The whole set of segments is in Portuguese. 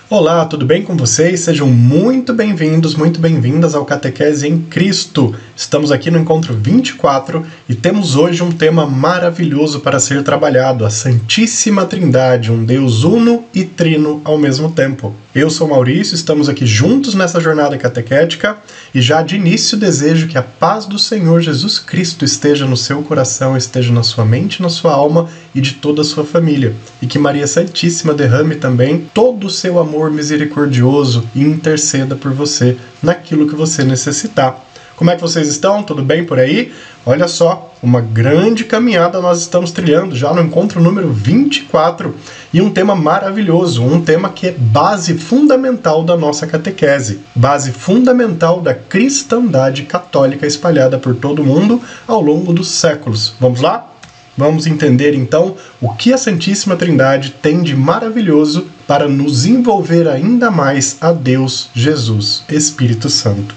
Olá, tudo bem com vocês? Sejam muito bem-vindos, muito bem-vindas ao Catequese em Cristo. Estamos aqui no encontro 24 e temos hoje um tema maravilhoso para ser trabalhado, a Santíssima Trindade, um Deus uno e trino ao mesmo tempo. Eu sou Maurício, estamos aqui juntos nessa jornada catequética e já de início desejo que a paz do Senhor Jesus Cristo esteja no seu coração, esteja na sua mente, na sua alma e de toda a sua família. E que Maria Santíssima derrame também todo o seu amor misericordioso e interceda por você naquilo que você necessitar. Como é que vocês estão? Tudo bem por aí? Olha só, uma grande caminhada nós estamos trilhando já no encontro número 24 e um tema maravilhoso, um tema que é base fundamental da nossa catequese, base fundamental da cristandade católica espalhada por todo o mundo ao longo dos séculos. Vamos lá? Vamos entender então o que a Santíssima Trindade tem de maravilhoso para nos envolver ainda mais a Deus, Jesus, Espírito Santo.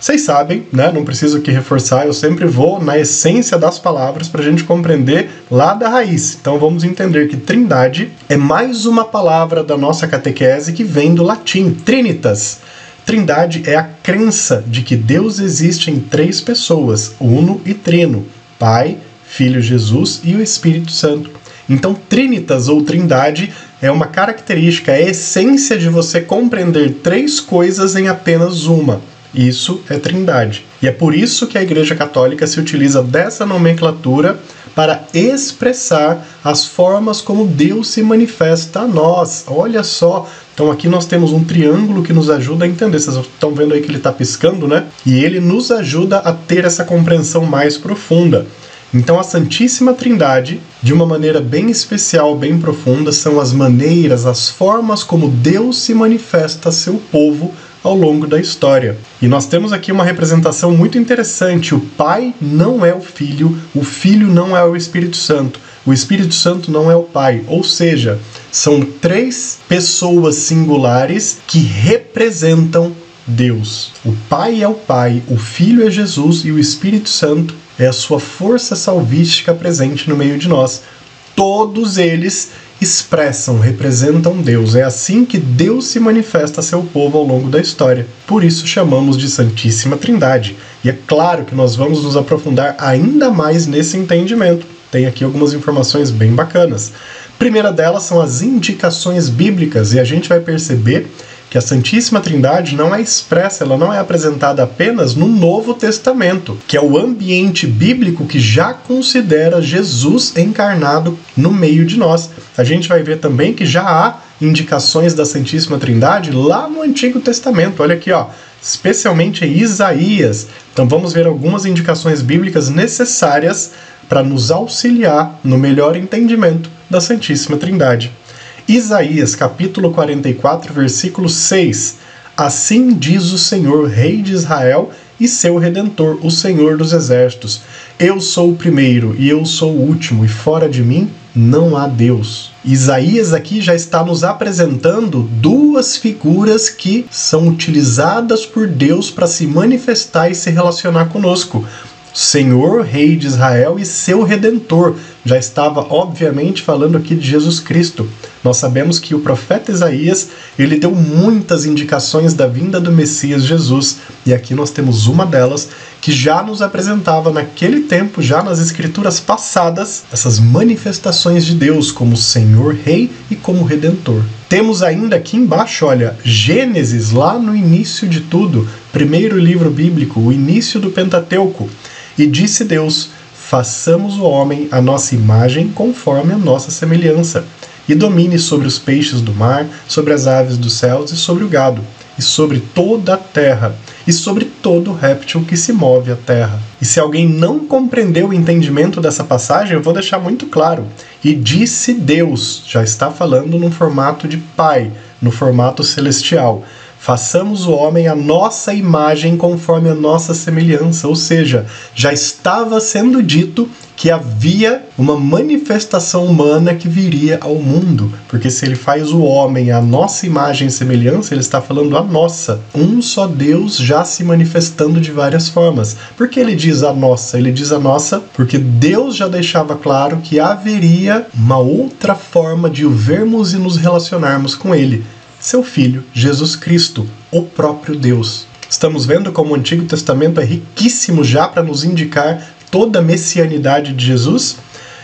Vocês sabem, né? Não preciso aqui reforçar, eu sempre vou na essência das palavras para a gente compreender lá da raiz. Então vamos entender que Trindade é mais uma palavra da nossa catequese que vem do latim, Trinitas. Trindade é a crença de que Deus existe em três pessoas, uno e trino, Pai, Filho Jesus e o Espírito Santo. Então, Trinitas ou Trindade é uma característica, é a essência de você compreender três coisas em apenas uma. Isso é Trindade. E é por isso que a Igreja Católica se utiliza dessa nomenclatura para expressar as formas como Deus se manifesta a nós. Olha só, então aqui nós temos um triângulo que nos ajuda a entender. Vocês estão vendo aí que ele está piscando, né? E ele nos ajuda a ter essa compreensão mais profunda. Então a Santíssima Trindade, de uma maneira bem especial, bem profunda, são as maneiras, as formas como Deus se manifesta a seu povo ao longo da história. E nós temos aqui uma representação muito interessante. O Pai não é o Filho não é o Espírito Santo não é o Pai. Ou seja, são três pessoas singulares que representam Deus. O Pai é o Pai, o Filho é Jesus e o Espírito Santo é a sua força salvífica presente no meio de nós. Todos eles expressam, representam Deus. É assim que Deus se manifesta a seu povo ao longo da história. Por isso chamamos de Santíssima Trindade. E é claro que nós vamos nos aprofundar ainda mais nesse entendimento. Tem aqui algumas informações bem bacanas. A primeira delas são as indicações bíblicas, e a gente vai perceber que a Santíssima Trindade não é expressa, ela não é apresentada apenas no Novo Testamento, que é o ambiente bíblico que já considera Jesus encarnado no meio de nós. A gente vai ver também que já há indicações da Santíssima Trindade lá no Antigo Testamento. Olha aqui, ó, especialmente em Isaías. Então vamos ver algumas indicações bíblicas necessárias para nos auxiliar no melhor entendimento da Santíssima Trindade. Isaías, capítulo 44, versículo 6. Assim diz o Senhor, Rei de Israel e seu Redentor, o Senhor dos Exércitos. Eu sou o primeiro e eu sou o último, e fora de mim não há Deus. Isaías aqui já está nos apresentando duas figuras que são utilizadas por Deus para se manifestar e se relacionar conosco. Senhor, Rei de Israel e seu Redentor. Já estava, obviamente, falando aqui de Jesus Cristo. Nós sabemos que o profeta Isaías, ele deu muitas indicações da vinda do Messias Jesus. E aqui nós temos uma delas que já nos apresentava naquele tempo, já nas escrituras passadas, essas manifestações de Deus como Senhor, Rei e como Redentor. Temos ainda aqui embaixo, olha, Gênesis, lá no início de tudo, primeiro livro bíblico, o início do Pentateuco. E disse Deus, façamos o homem à nossa imagem conforme a nossa semelhança, e domine sobre os peixes do mar, sobre as aves dos céus e sobre o gado, e sobre toda a terra, e sobre todo réptil que se move à terra. E se alguém não compreendeu o entendimento dessa passagem, eu vou deixar muito claro. E disse Deus, já está falando num formato de Pai, no formato celestial. Façamos o homem à nossa imagem conforme a nossa semelhança. Ou seja, já estava sendo dito que havia uma manifestação humana que viria ao mundo. Porque se ele faz o homem à nossa imagem e semelhança, ele está falando a nossa. Um só Deus já se manifestando de várias formas. Por que ele diz a nossa? Ele diz a nossa porque Deus já deixava claro que haveria uma outra forma de o vermos e nos relacionarmos com ele. seu Filho, Jesus Cristo, o próprio Deus. Estamos vendo como o Antigo Testamento é riquíssimo já para nos indicar toda a messianidade de Jesus?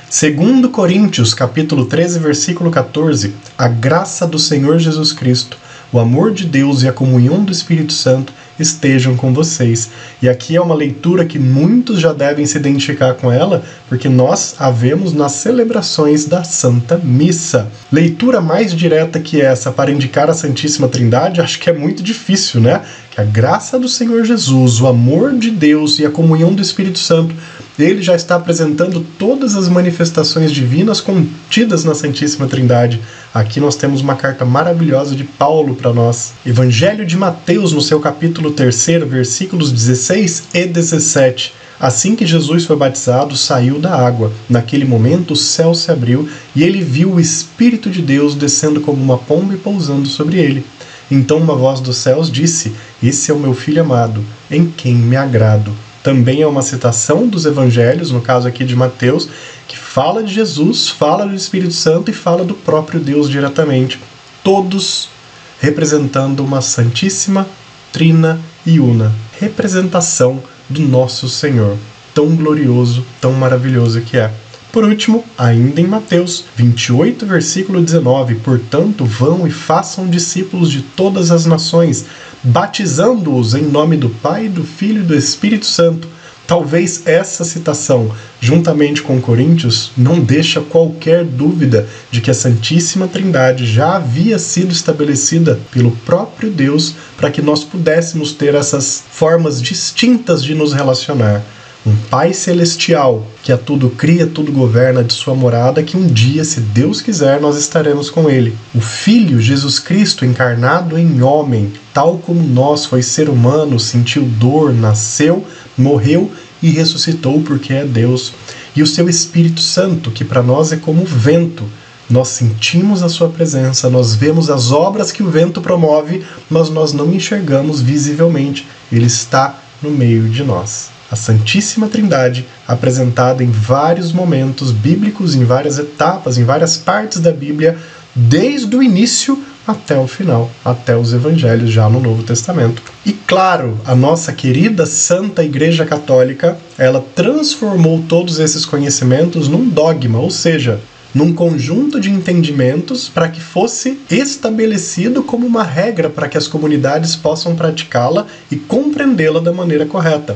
2 Coríntios, capítulo 13, versículo 14, a graça do Senhor Jesus Cristo, o amor de Deus e a comunhão do Espírito Santo estejam com vocês. E aqui é uma leitura que muitos já devem se identificar com ela, porque nós a vemos nas celebrações da Santa Missa. Leitura mais direta que essa para indicar a Santíssima Trindade, acho que é muito difícil, né? Que a graça do Senhor Jesus, o amor de Deus e a comunhão do Espírito Santo, ele já está apresentando todas as manifestações divinas contidas na Santíssima Trindade. Aqui nós temos uma carta maravilhosa de Paulo para nós. Evangelho de Mateus, no seu capítulo 3, versículos 16 e 17. Assim que Jesus foi batizado, saiu da água. Naquele momento o céu se abriu e ele viu o Espírito de Deus descendo como uma pomba e pousando sobre ele. Então uma voz dos céus disse: "Esse é o meu Filho amado, em quem me agrado." Também é uma citação dos evangelhos, no caso aqui de Mateus, que fala de Jesus, fala do Espírito Santo e fala do próprio Deus diretamente. Todos representando uma Santíssima, Trina e Una. Representação do nosso Senhor. Tão glorioso, tão maravilhoso que é. Por último, ainda em Mateus 28, versículo 19, portanto, vão e façam discípulos de todas as nações, batizando-os em nome do Pai, do Filho e do Espírito Santo. Talvez essa citação, juntamente com Coríntios, não deixa qualquer dúvida de que a Santíssima Trindade já havia sido estabelecida pelo próprio Deus para que nós pudéssemos ter essas formas distintas de nos relacionar. Um Pai Celestial, que a tudo cria, tudo governa de sua morada, que um dia, se Deus quiser, nós estaremos com Ele. O Filho, Jesus Cristo, encarnado em homem, tal como nós, foi ser humano, sentiu dor, nasceu, morreu e ressuscitou porque é Deus. E o seu Espírito Santo, que para nós é como o vento. Nós sentimos a sua presença, nós vemos as obras que o vento promove, mas nós não enxergamos visivelmente. Ele está no meio de nós. A Santíssima Trindade, apresentada em vários momentos bíblicos, em várias etapas, em várias partes da Bíblia, desde o início até o final, até os Evangelhos já no Novo Testamento. E claro, a nossa querida Santa Igreja Católica, ela transformou todos esses conhecimentos num dogma, ou seja, num conjunto de entendimentos para que fosse estabelecido como uma regra para que as comunidades possam praticá-la e compreendê-la da maneira correta.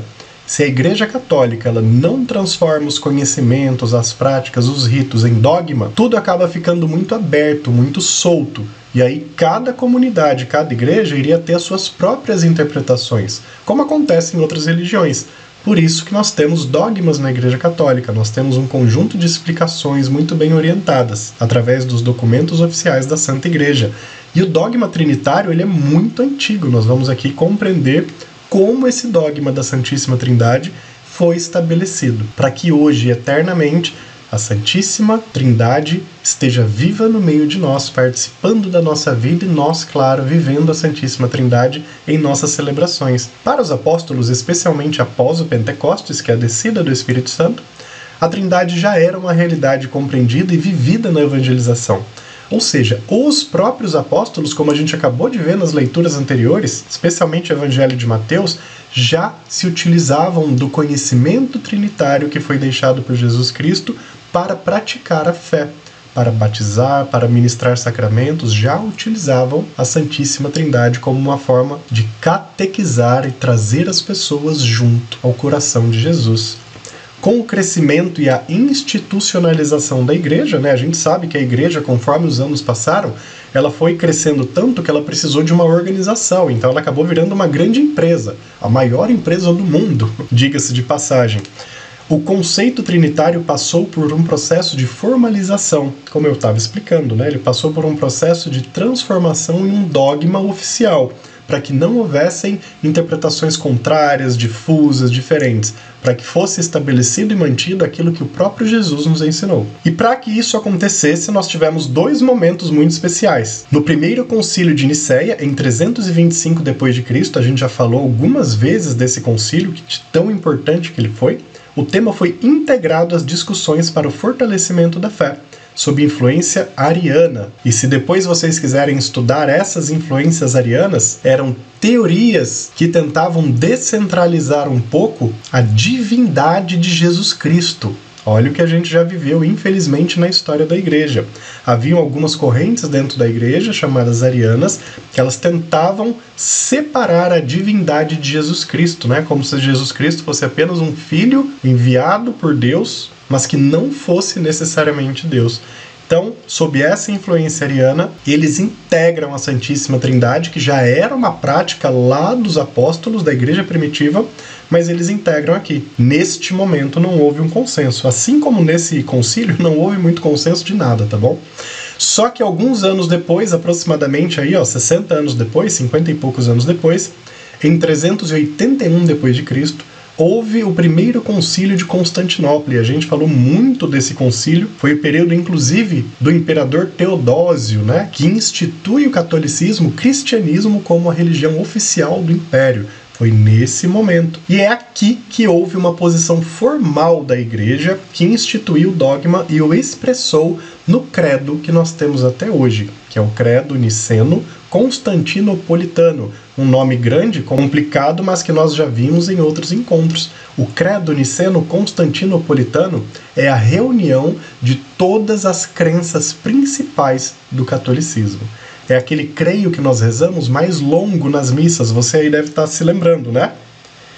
Se a Igreja Católica ela não transforma os conhecimentos, as práticas, os ritos em dogma, tudo acaba ficando muito aberto, muito solto. E aí cada comunidade, cada igreja iria ter as suas próprias interpretações, como acontece em outras religiões. Por isso que nós temos dogmas na Igreja Católica, nós temos um conjunto de explicações muito bem orientadas, através dos documentos oficiais da Santa Igreja. E o dogma trinitário ele é muito antigo, nós vamos aqui compreender como esse dogma da Santíssima Trindade foi estabelecido, para que hoje, eternamente, a Santíssima Trindade esteja viva no meio de nós, participando da nossa vida e nós, claro, vivendo a Santíssima Trindade em nossas celebrações. Para os apóstolos, especialmente após o Pentecostes, que é a descida do Espírito Santo, a Trindade já era uma realidade compreendida e vivida na evangelização. Ou seja, os próprios apóstolos, como a gente acabou de ver nas leituras anteriores, especialmente o Evangelho de Mateus, já se utilizavam do conhecimento trinitário que foi deixado por Jesus Cristo para praticar a fé, para batizar, para ministrar sacramentos, já utilizavam a Santíssima Trindade como uma forma de catequizar e trazer as pessoas junto ao coração de Jesus. Com o crescimento e a institucionalização da igreja, né, a gente sabe que a igreja, conforme os anos passaram, ela foi crescendo tanto que ela precisou de uma organização, então ela acabou virando uma grande empresa, a maior empresa do mundo, diga-se de passagem. O conceito trinitário passou por um processo de formalização, como eu estava explicando, né, ele passou por um processo de transformação em um dogma oficial, para que não houvessem interpretações contrárias, difusas, diferentes, para que fosse estabelecido e mantido aquilo que o próprio Jesus nos ensinou. E para que isso acontecesse, nós tivemos dois momentos muito especiais. No primeiro concílio de Nicéia, em 325 d.C., a gente já falou algumas vezes desse concílio, de tão importante que ele foi, o tema foi integrado às discussões para o fortalecimento da fé. sob influência ariana. E se depois vocês quiserem estudar essas influências arianas, eram teorias que tentavam descentralizar um pouco a divindade de Jesus Cristo. Olha o que a gente já viveu, infelizmente, na história da igreja. Haviam algumas correntes dentro da igreja, chamadas arianas, que elas tentavam separar a divindade de Jesus Cristo, né? Como se Jesus Cristo fosse apenas um filho enviado por Deus, mas que não fosse necessariamente Deus. Então, sob essa influência ariana, eles integram a Santíssima Trindade, que já era uma prática lá dos apóstolos da igreja primitiva, mas eles integram aqui. Neste momento não houve um consenso. Assim como nesse concílio, não houve muito consenso de nada, tá bom? Só que alguns anos depois, aproximadamente aí, 60 anos depois, 50 e poucos anos depois, em 381 d.C., houve o primeiro concílio de Constantinopla, e a gente falou muito desse concílio. Foi o período, inclusive, do imperador Teodósio, né, que institui o catolicismo, o cristianismo, como a religião oficial do império. Foi nesse momento. E é aqui que houve uma posição formal da igreja que instituiu o dogma e o expressou no credo que nós temos até hoje, que é o credo niceno constantinopolitano. Um nome grande, complicado, mas que nós já vimos em outros encontros. O credo niceno constantinopolitano é a reunião de todas as crenças principais do catolicismo. É aquele creio que nós rezamos mais longo nas missas, você aí deve estar se lembrando, né?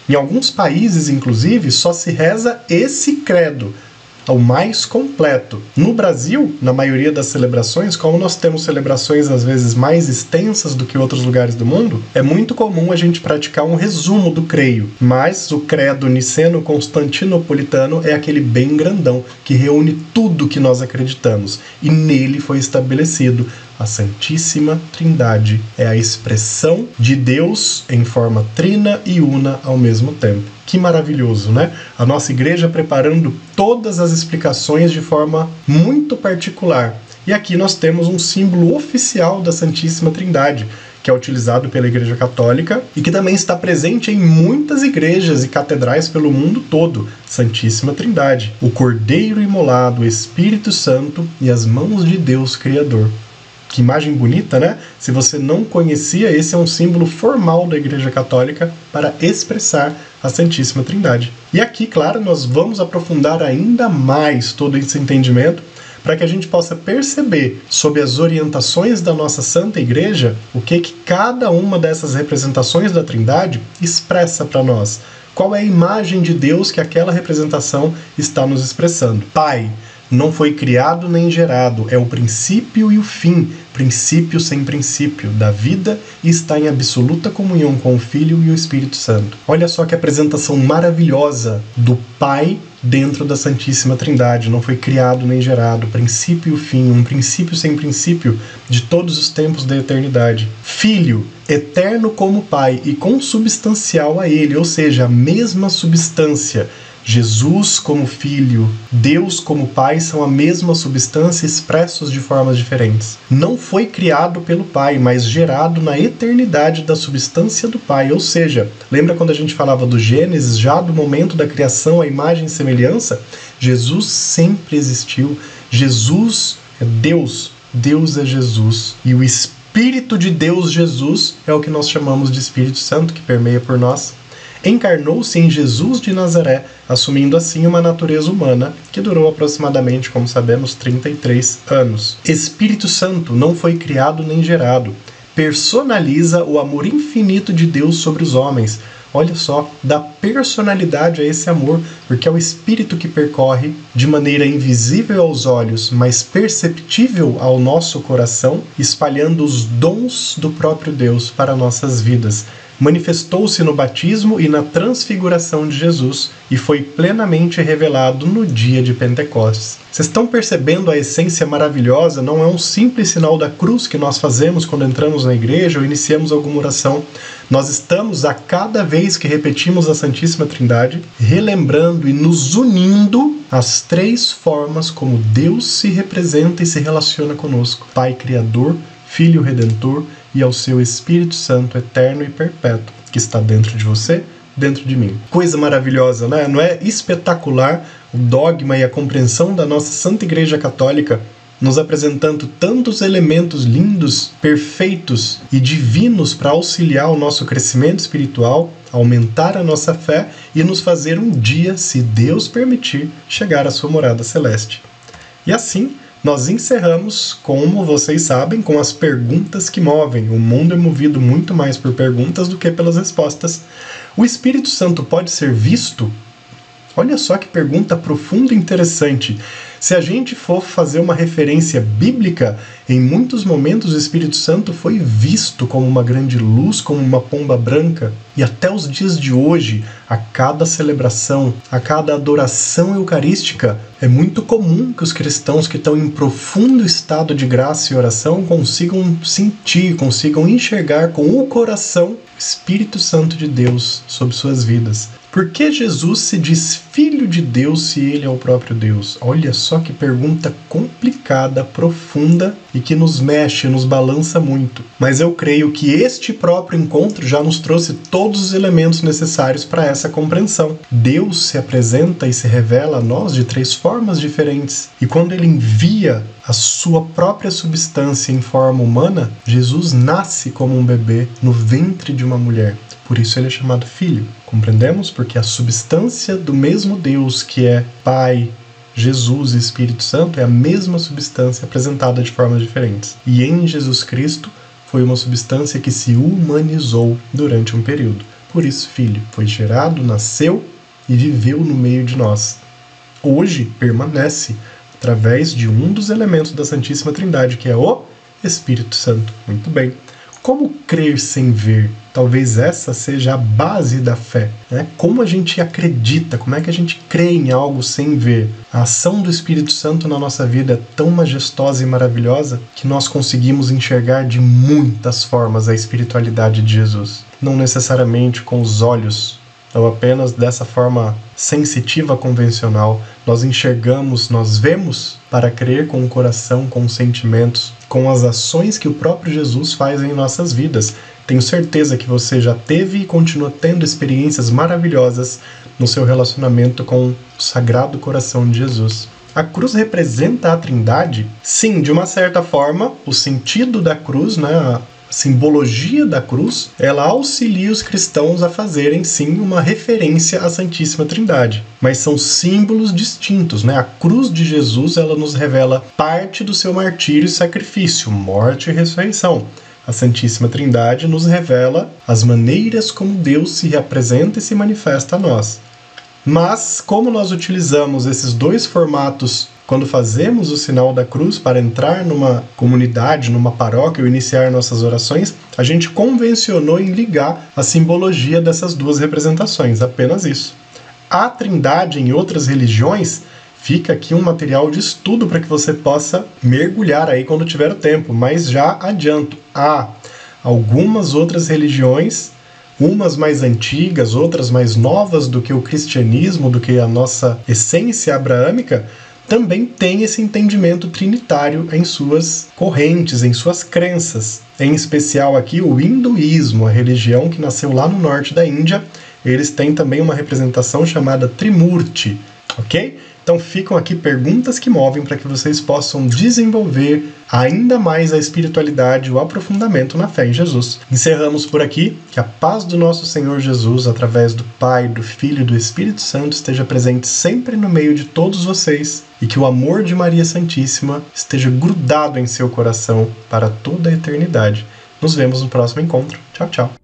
Em alguns países, inclusive, só se reza esse credo, o mais completo. No Brasil, na maioria das celebrações, como nós temos celebrações às vezes mais extensas do que outros lugares do mundo, é muito comum a gente praticar um resumo do creio. Mas o credo niceno-constantinopolitano é aquele bem grandão, que reúne tudo que nós acreditamos. E nele foi estabelecido a Santíssima Trindade. É a expressão de Deus em forma trina e una ao mesmo tempo. Que maravilhoso, né? A nossa igreja preparando todas as explicações de forma muito particular. E aqui nós temos um símbolo oficial da Santíssima Trindade, que é utilizado pela Igreja Católica e que também está presente em muitas igrejas e catedrais pelo mundo todo. Santíssima Trindade, o Cordeiro imolado, o Espírito Santo e as mãos de Deus Criador. Que imagem bonita, né? Se você não conhecia, esse é um símbolo formal da Igreja Católica para expressar a Santíssima Trindade. E aqui, claro, nós vamos aprofundar ainda mais todo esse entendimento para que a gente possa perceber, sob as orientações da nossa Santa Igreja, o que cada uma dessas representações da Trindade expressa para nós. Qual é a imagem de Deus que aquela representação está nos expressando? Pai não foi criado nem gerado, é o princípio e o fim, princípio sem princípio, da vida, e está em absoluta comunhão com o Filho e o Espírito Santo. Olha só que apresentação maravilhosa do Pai dentro da Santíssima Trindade. Não foi criado nem gerado, princípio e o fim, um princípio sem princípio de todos os tempos da eternidade. Filho, eterno como Pai e consubstancial a Ele, ou seja, a mesma substância. Jesus como Filho, Deus como Pai são a mesma substância expressos de formas diferentes. Não foi criado pelo Pai, mas gerado na eternidade da substância do Pai. Ou seja, lembra quando a gente falava do Gênesis, já do momento da criação, a imagem e semelhança? Jesus sempre existiu. Jesus é Deus. Deus é Jesus. E o Espírito de Deus, Jesus, é o que nós chamamos de Espírito Santo, que permeia por nós. Encarnou-se em Jesus de Nazaré, assumindo assim uma natureza humana que durou aproximadamente, como sabemos, 33 anos. Espírito Santo não foi criado nem gerado. Personaliza o amor infinito de Deus sobre os homens. Olha só, dá personalidade a esse amor, porque é o Espírito que percorre de maneira invisível aos olhos, mas perceptível ao nosso coração, espalhando os dons do próprio Deus para nossas vidas. Manifestou-se no batismo e na transfiguração de Jesus e foi plenamente revelado no dia de Pentecostes. Vocês estão percebendo a essência maravilhosa? Não é um simples sinal da cruz que nós fazemos quando entramos na igreja ou iniciamos alguma oração. Nós estamos, a cada vez que repetimos a Santíssima Trindade, relembrando e nos unindo às três formas como Deus se representa e se relaciona conosco. Pai Criador, Filho Redentor e ao seu Espírito Santo eterno e perpétuo, que está dentro de você, dentro de mim. Coisa maravilhosa, né? Não é espetacular o dogma e a compreensão da nossa Santa Igreja Católica nos apresentando tantos elementos lindos, perfeitos e divinos para auxiliar o nosso crescimento espiritual, aumentar a nossa fé e nos fazer um dia, se Deus permitir, chegar à sua morada celeste. E assim, nós encerramos, como vocês sabem, com as perguntas que movem. O mundo é movido muito mais por perguntas do que pelas respostas. O Espírito Santo pode ser visto? Olha só que pergunta profunda e interessante. Se a gente for fazer uma referência bíblica, em muitos momentos o Espírito Santo foi visto como uma grande luz, como uma pomba branca. E até os dias de hoje, a cada celebração, a cada adoração eucarística, é muito comum que os cristãos que estão em profundo estado de graça e oração consigam sentir, consigam enxergar com o coração o Espírito Santo de Deus sobre suas vidas. Por que Jesus se diz Filho de Deus se Ele é o próprio Deus? Olha só que pergunta complicada, profunda e que nos mexe, nos balança muito. Mas eu creio que este próprio encontro já nos trouxe todos os elementos necessários para essa compreensão. Deus se apresenta e se revela a nós de 3 formas diferentes. E quando Ele envia a sua própria substância em forma humana, Jesus nasce como um bebê no ventre de uma mulher. Por isso ele é chamado Filho. Compreendemos? Porque a substância do mesmo Deus que é Pai, Jesus e Espírito Santo é a mesma substância apresentada de formas diferentes. E em Jesus Cristo foi uma substância que se humanizou durante um período. Por isso, Filho, foi gerado, nasceu e viveu no meio de nós. Hoje permanece através de um dos elementos da Santíssima Trindade, que é o Espírito Santo. Muito bem. Como crer sem ver? Talvez essa seja a base da fé, né? Como a gente acredita, como é que a gente crê em algo sem ver? A ação do Espírito Santo na nossa vida é tão majestosa e maravilhosa que nós conseguimos enxergar de muitas formas a espiritualidade de Jesus. Não necessariamente com os olhos, ou apenas dessa forma sensitiva convencional. Nós enxergamos, nós vemos para crer com o coração, com os sentimentos, com as ações que o próprio Jesus faz em nossas vidas. Tenho certeza que você já teve e continua tendo experiências maravilhosas no seu relacionamento com o Sagrado Coração de Jesus. A cruz representa a Trindade? Sim, de uma certa forma, o sentido da cruz, né, a simbologia da cruz, ela auxilia os cristãos a fazerem, sim, uma referência à Santíssima Trindade. Mas são símbolos distintos, né? A cruz de Jesus, ela nos revela parte do seu martírio e sacrifício, morte e ressurreição. A Santíssima Trindade nos revela as maneiras como Deus se apresenta e se manifesta a nós. Mas, como nós utilizamos esses 2 formatos quando fazemos o sinal da cruz para entrar numa comunidade, numa paróquia ou iniciar nossas orações, a gente convencionou em ligar a simbologia dessas 2 representações, apenas isso. A Trindade em outras religiões, fica aqui um material de estudo para que você possa mergulhar aí quando tiver o tempo, mas já adianto, há algumas outras religiões, umas mais antigas, outras mais novas do que o cristianismo, do que a nossa essência abraâmica, também tem esse entendimento trinitário em suas correntes, em suas crenças. Em especial aqui o hinduísmo, a religião que nasceu lá no norte da Índia, eles têm também uma representação chamada Trimurti, ok? Então ficam aqui perguntas que movem para que vocês possam desenvolver ainda mais a espiritualidade, o aprofundamento na fé em Jesus. Encerramos por aqui. Que a paz do nosso Senhor Jesus, através do Pai, do Filho e do Espírito Santo, esteja presente sempre no meio de todos vocês e que o amor de Maria Santíssima esteja grudado em seu coração para toda a eternidade. Nos vemos no próximo encontro. Tchau, tchau.